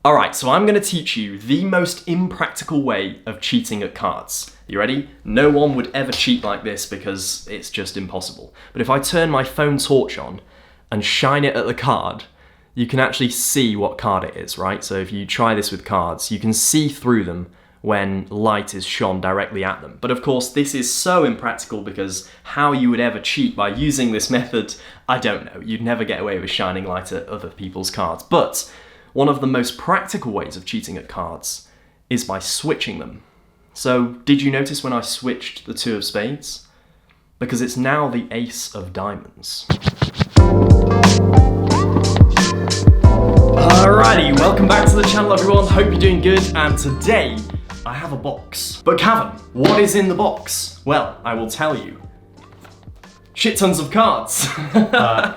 Alright, so I'm going to teach you the most impractical way of cheating at cards. You ready? No one would ever cheat like this because it's just impossible. But if I turn my phone torch on and shine it at the card, you can actually see what card it is, right? So if you try this with cards, you can see through them when light is shone directly at them. But of course, this is so impractical because how you would ever cheat by using this method, I don't know. You'd never get away with shining light at other people's cards. But one of the most practical ways of cheating at cards is by switching them. So, did you notice when I switched the 2 of spades? Because it's now the ace of diamonds. Alrighty, welcome back to the channel everyone, hope you're doing good, and today I have a box. But Cavan, what is in the box? Well, I will tell you. Shit tons of cards.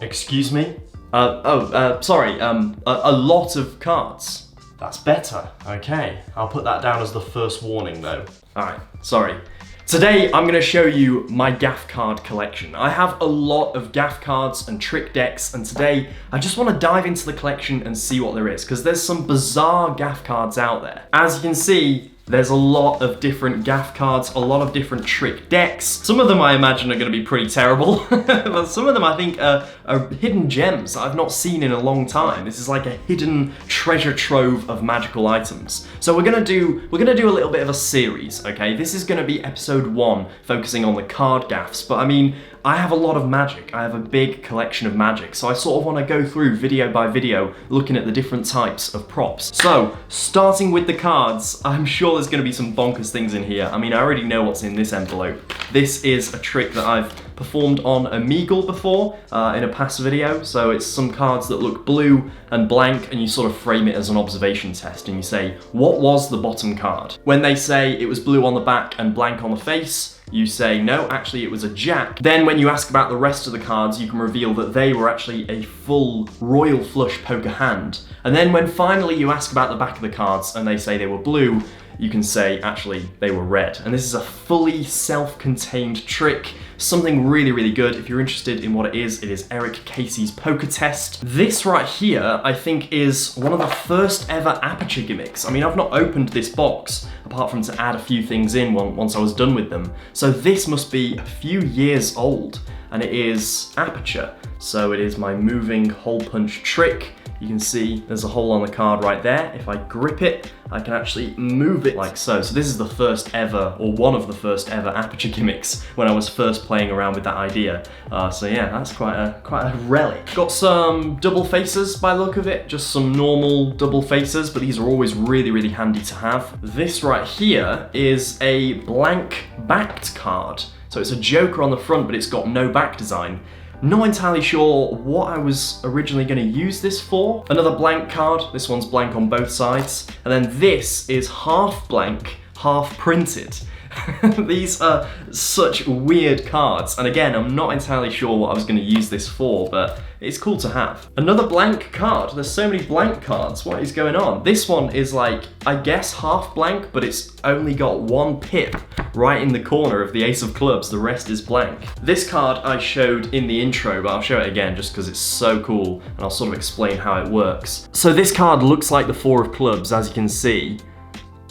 Excuse me? Sorry, a lot of cards. That's better. Okay, I'll put that down as the first warning though. Alright, sorry. Today I'm going to show you my gaff card collection. I have a lot of gaff cards and trick decks, and today I just want to dive into the collection and see what there is, because there's some bizarre gaff cards out there. As you can see, there's a lot of different gaff cards, a lot of different trick decks. Some of them I imagine are going to be pretty terrible, but some of them I think are hidden gems that I've not seen in a long time. This is like a hidden treasure trove of magical items. So we're gonna do a little bit of a series, okay? This is gonna be episode 1, focusing on the card gaffs, but I mean, I have a lot of magic. I have a big collection of magic, so I sort of want to go through video by video, looking at the different types of props. So, starting with the cards, I'm sure there's going to be some bonkers things in here. I mean, I already know what's in this envelope. This is a trick that I've performed on Omegle before in a past video. So it's some cards that look blue and blank, and you sort of frame it as an observation test, and you say, what was the bottom card? When they say it was blue on the back and blank on the face, you say, no, actually it was a jack. Then when you ask about the rest of the cards, you can reveal that they were actually a full royal flush poker hand. And then when finally you ask about the back of the cards and they say they were blue, you can say, actually, they were red. And this is a fully self-contained trick, something really, really good. If you're interested in what it is Eric Casey's poker test. This right here, I think, is one of the first ever aperture gimmicks. I mean, I've not opened this box, apart from to add a few things in once I was done with them. So this must be a few years old, and it is aperture. So it is my moving hole punch trick. You can see there's a hole on the card right there. If I grip it, I can actually move it like so. So this is the first ever, or one of the first ever aperture gimmicks when I was first playing around with that idea. So yeah, that's quite a relic. Got some double faces by the look of it, just some normal double faces, but these are always really, really handy to have. This right here is a blank backed card. So it's a joker on the front, but it's got no back design. Not entirely sure what I was originally going to use this for. Another blank card, this one's blank on both sides. And then this is half blank, half printed. These are such weird cards, and again, I'm not entirely sure what I was going to use this for, but it's cool to have. Another blank card. There's so many blank cards. What is going on? This one is like, I guess half blank, but it's only got one pip right in the corner of the ace of clubs. The rest is blank. This card I showed in the intro, but I'll show it again just because it's so cool, and I'll sort of explain how it works. So this card looks like the 4 of clubs, as you can see.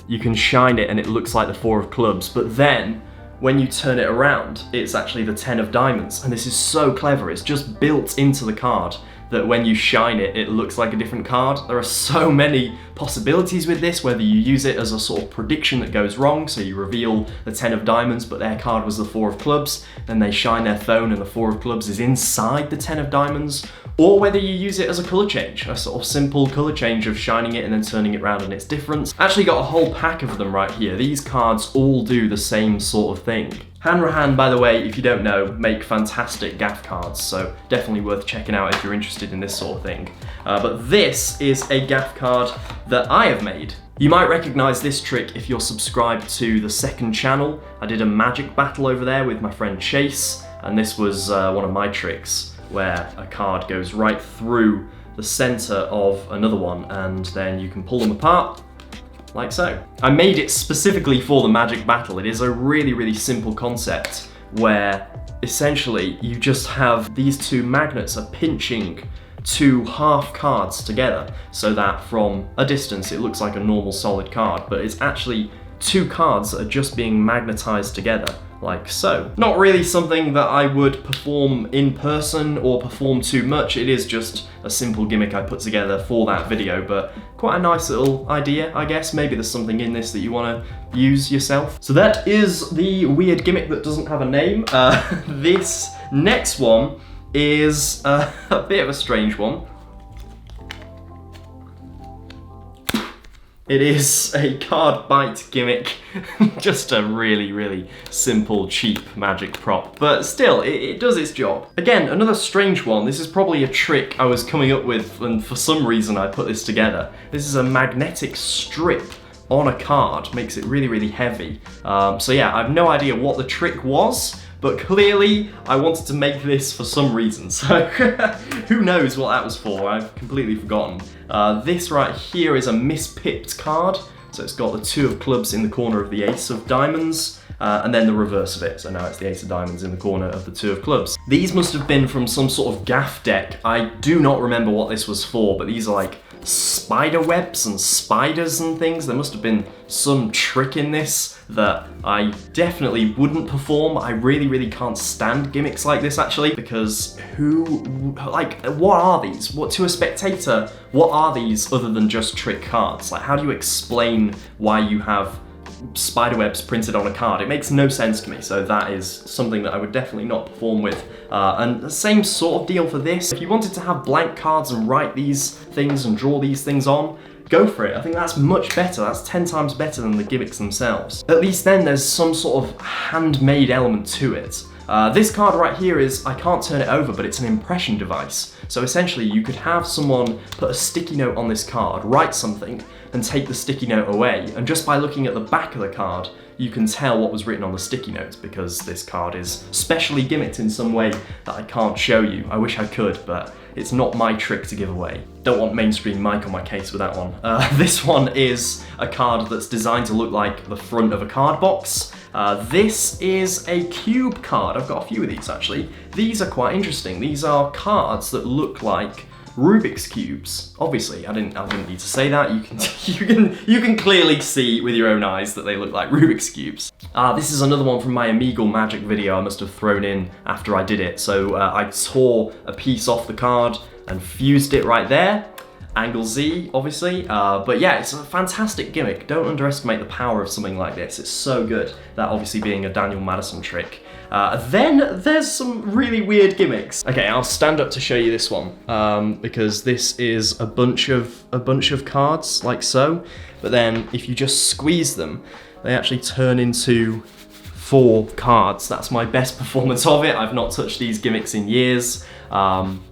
You can shine it and it looks like the 4 of clubs, but then when you turn it around, it's actually the 10 of diamonds. And this is so clever, it's just built into the card that when you shine it, it looks like a different card. There are so many possibilities with this, whether you use it as a sort of prediction that goes wrong, so you reveal the 10 of diamonds, but their card was the 4 of clubs, then they shine their phone and the 4 of clubs is inside the 10 of diamonds, or whether you use it as a colour change, a sort of simple colour change of shining it and then turning it around and it's different. Actually got a whole pack of them right here. These cards all do the same sort of thing. Hanrahan, by the way, if you don't know, make fantastic gaff cards, so definitely worth checking out if you're interested in this sort of thing. But this is a gaff card that I have made. You might recognise this trick if you're subscribed to the second channel. I did a magic battle over there with my friend Chase, and this was one of my tricks, where a card goes right through the centre of another one, and then you can pull them apart, like so. I made it specifically for the magic battle. It is a really, really simple concept where essentially you just have these two magnets are pinching two half cards together so that from a distance it looks like a normal solid card, but it's actually two cards that are just being magnetized together, like so. Not really something that I would perform in person or perform too much. It is just a simple gimmick I put together for that video, but quite a nice little idea, I guess. Maybe there's something in this that you want to use yourself. So that is the weird gimmick that doesn't have a name. This next one is a bit of a strange one. It is a card bite gimmick, just a really, really simple, cheap magic prop. But still, it does its job. Again, another strange one. This is probably a trick I was coming up with, and for some reason I put this together. This is a magnetic strip on a card, makes it really, really heavy. So yeah, I have no idea what the trick was, but clearly I wanted to make this for some reason, so who knows what that was for, I've completely forgotten. This right here is a mispipped card, so it's got the two of clubs in the corner of the ace of diamonds, and then the reverse of it, so now it's the ace of diamonds in the corner of the two of clubs. These must have been from some sort of gaff deck. I do not remember what this was for, but these are like spider webs and spiders and things. There must have been some trick in this that I definitely wouldn't perform. I really, really can't stand gimmicks like this actually, because what are these? What, to a spectator, what are these other than just trick cards? Like, how do you explain why you have spiderwebs printed on a card? It makes no sense to me, so that is something that I would definitely not perform with. And the same sort of deal for this. If you wanted to have blank cards and write these things and draw these things on, go for it. I think that's much better. That's 10 times better than the gimmicks themselves. At least then there's some sort of handmade element to it. This card right here is, I can't turn it over, but it's an impression device. So essentially you could have someone put a sticky note on this card, write something, and take the sticky note away. And just by looking at the back of the card, you can tell what was written on the sticky notes, because this card is specially gimmicked in some way that I can't show you. I wish I could, but it's not my trick to give away. Don't want mainstream mic on my case with that one. This one is a card that's designed to look like the front of a card box. This is a cube card. I've got a few of these actually. These are quite interesting. These are cards that look like Rubik's cubes. Obviously, I didn't need to say that. You can clearly see with your own eyes that they look like Rubik's cubes. This is another one from my Amigo Magic video I must have thrown in after I did it. So I tore a piece off the card and fused it right there. Angle Z, obviously, but yeah, it's a fantastic gimmick. Don't underestimate the power of something like this. It's so good, that obviously being a Daniel Madison trick. Then there's some really weird gimmicks. Okay, I'll stand up to show you this one, because this is a bunch of cards, like so, but then if you just squeeze them, they actually turn into 4 cards. That's my best performance of it. I've not touched these gimmicks in years.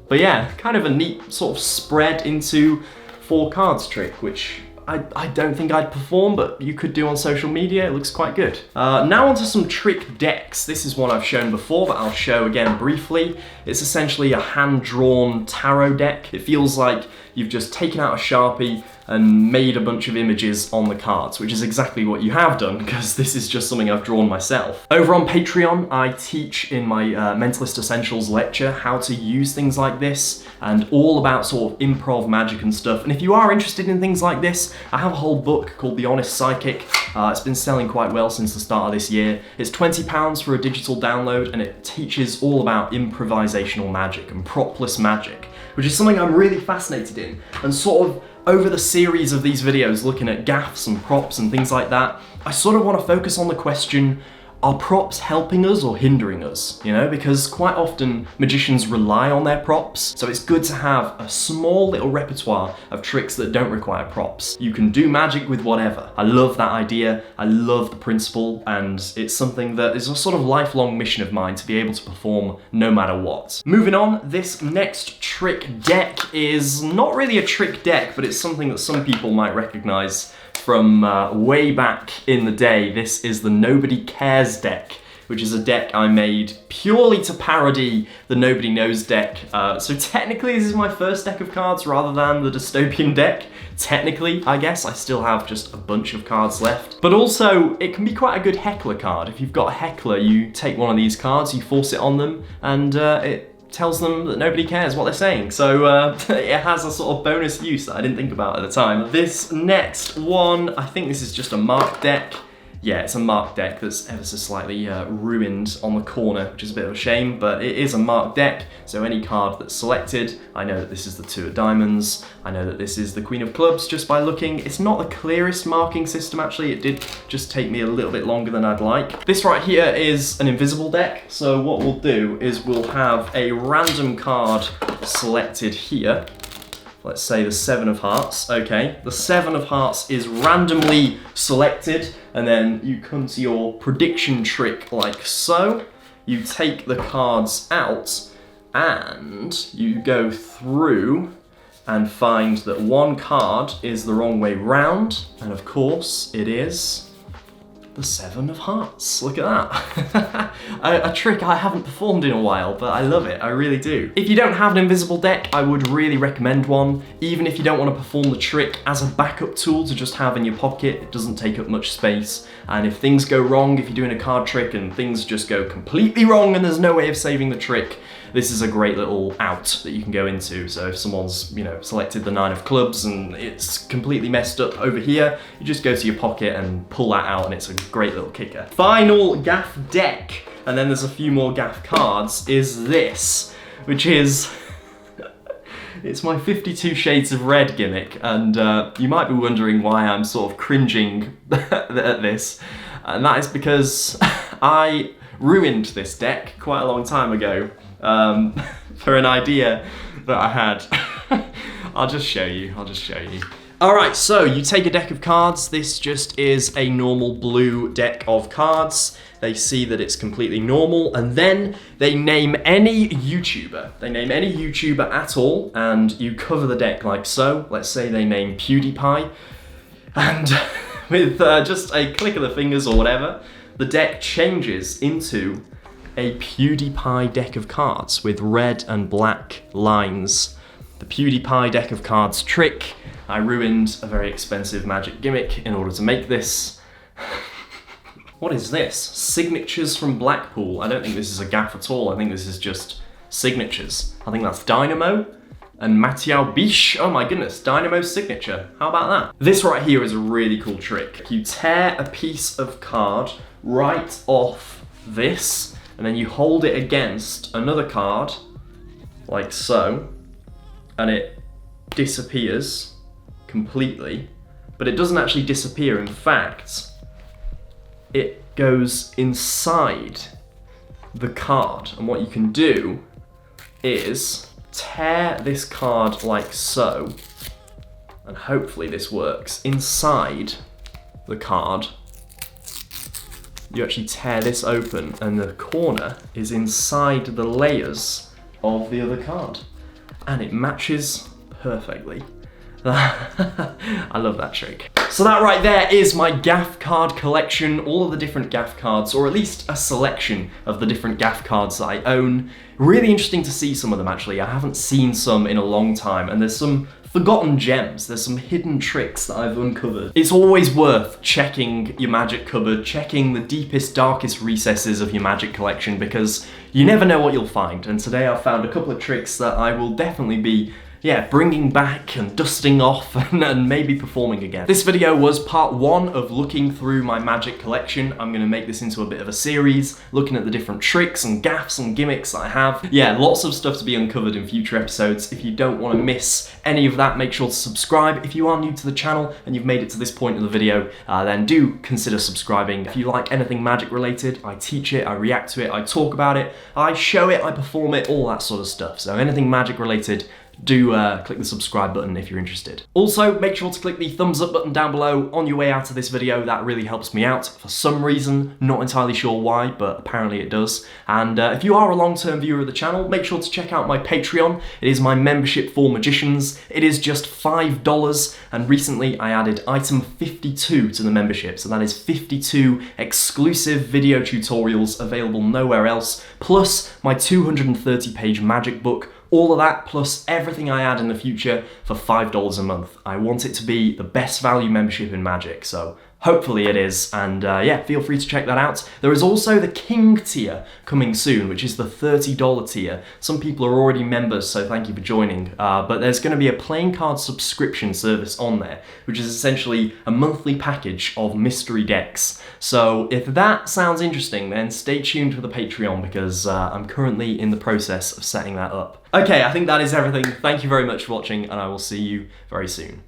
But yeah, kind of a neat sort of spread into 4 cards trick, which I don't think I'd perform, but you could do on social media. It looks quite good. Now onto some trick decks. This is one I've shown before, but I'll show again briefly. It's essentially a hand-drawn tarot deck. It feels like you've just taken out a Sharpie and made a bunch of images on the cards, which is exactly what you have done, because this is just something I've drawn myself. Over on Patreon, I teach in my Mentalist Essentials lecture how to use things like this, and all about sort of improv magic and stuff. And if you are interested in things like this, I have a whole book called The Honest Psychic. It's been selling quite well since the start of this year. It's £20 for a digital download, and it teaches all about improvisational magic and propless magic, which is something I'm really fascinated in. And sort of over the series of these videos looking at gaffs and props and things like that, I sort of want to focus on the question, are props helping us or hindering us? You know, because quite often magicians rely on their props, so it's good to have a small little repertoire of tricks that don't require props. You can do magic with whatever. I love that idea, I love the principle, and it's something that is a sort of lifelong mission of mine to be able to perform no matter what. Moving on, this next trick deck is not really a trick deck, but it's something that some people might recognize from way back in the day. This is the Nobody Cares deck, which is a deck I made purely to parody the Nobody Knows deck. So technically this is my first deck of cards rather than the dystopian deck. Technically, I guess, I still have just a bunch of cards left. But also, it can be quite a good heckler card. If you've got a heckler, you take one of these cards, you force it on them, and it tells them that nobody cares what they're saying. So it has a sort of bonus use that I didn't think about at the time. This next one, I think this is just a marked deck. Yeah, it's a marked deck that's ever so slightly ruined on the corner, which is a bit of a shame, but it is a marked deck, so any card that's selected, I know that this is the 2 of diamonds, I know that this is the Queen of clubs just by looking. It's not the clearest marking system actually, it did just take me a little bit longer than I'd like. This right here is an invisible deck, so what we'll do is we'll have a random card selected here. Let's say the 7 of hearts, okay. The 7 of hearts is randomly selected, and then you come to your prediction trick like so. You take the cards out, and you go through and find that one card is the wrong way round, and of course it is the 7 of hearts. Look at that. a trick I haven't performed in a while, but I love it, I really do. If you don't have an invisible deck, I would really recommend one. Even if you don't want to perform the trick as a backup tool to just have in your pocket, it doesn't take up much space. And if things go wrong, if you're doing a card trick and things just go completely wrong and there's no way of saving the trick, this is a great little out that you can go into. So if someone's, you know, selected the 9 of clubs and it's completely messed up over here, you just go to your pocket and pull that out and it's a great little kicker. Final gaff deck, and then there's a few more gaff cards, is this, which is, it's my 52 Shades of Red gimmick, and you might be wondering why I'm sort of cringing at this, and that is because I ruined this deck quite a long time ago for an idea that I had. I'll just show you. Alright, so you take a deck of cards. This just is a normal blue deck of cards. They see that it's completely normal, and then they name any YouTuber. They name any YouTuber at all, and you cover the deck like so. Let's say they name PewDiePie, and with just a click of the fingers or whatever, the deck changes into a PewDiePie deck of cards with red and black lines. The PewDiePie deck of cards trick. I ruined a very expensive magic gimmick in order to make this. What is this? Signatures from Blackpool. I don't think this is a gaff at all. I think this is just signatures. I think that's Dynamo and Mathieu Biche. Oh my goodness, Dynamo's signature. How about that? This right here is a really cool trick. You tear a piece of card right off this, and then you hold it against another card, like so, and it disappears completely, but it doesn't actually disappear. In fact, it goes inside the card, and what you can do is tear this card like so, and hopefully this works. Inside the card, you actually tear this open, and the corner is inside the layers of the other card, and it matches perfectly. I love that trick. So that right there is my gaff card collection, all of the different gaff cards, or at least a selection of the different gaff cards that I own. Really interesting to see some of them actually. I haven't seen some in a long time, and there's some forgotten gems, there's some hidden tricks that I've uncovered. It's always worth checking your magic cupboard, checking the deepest, darkest recesses of your magic collection, because you never know what you'll find. And today I've found a couple of tricks that I will definitely be bringing back and dusting off and maybe performing again. This video was part 1 of looking through my magic collection. I'm gonna make this into a bit of a series, looking at the different tricks and gaffs and gimmicks that I have. Yeah, lots of stuff to be uncovered in future episodes. If you don't wanna miss any of that, make sure to subscribe. If you are new to the channel and you've made it to this point in the video, then do consider subscribing. If you like anything magic related, I teach it, I react to it, I talk about it, I show it, I perform it, all that sort of stuff. So anything magic related, do click the subscribe button if you're interested. Also, make sure to click the thumbs up button down below on your way out of this video. That really helps me out for some reason, not entirely sure why, but apparently it does. And if you are a long-term viewer of the channel, make sure to check out my Patreon. It is my membership for magicians. It is just $5, and recently I added item 52 to the membership, so that is 52 exclusive video tutorials available nowhere else, plus my 230-page magic book. All of that, plus everything I add in the future for $5 a month. I want it to be the best value membership in Magic, so Hopefully it is, and yeah, feel free to check that out. There is also the King tier coming soon, which is the $30 tier. Some people are already members, so thank you for joining. But there's going to be a playing card subscription service on there, which is essentially a monthly package of mystery decks. So if that sounds interesting, then stay tuned for the Patreon, because I'm currently in the process of setting that up. Okay, I think that is everything. Thank you very much for watching, and I will see you very soon.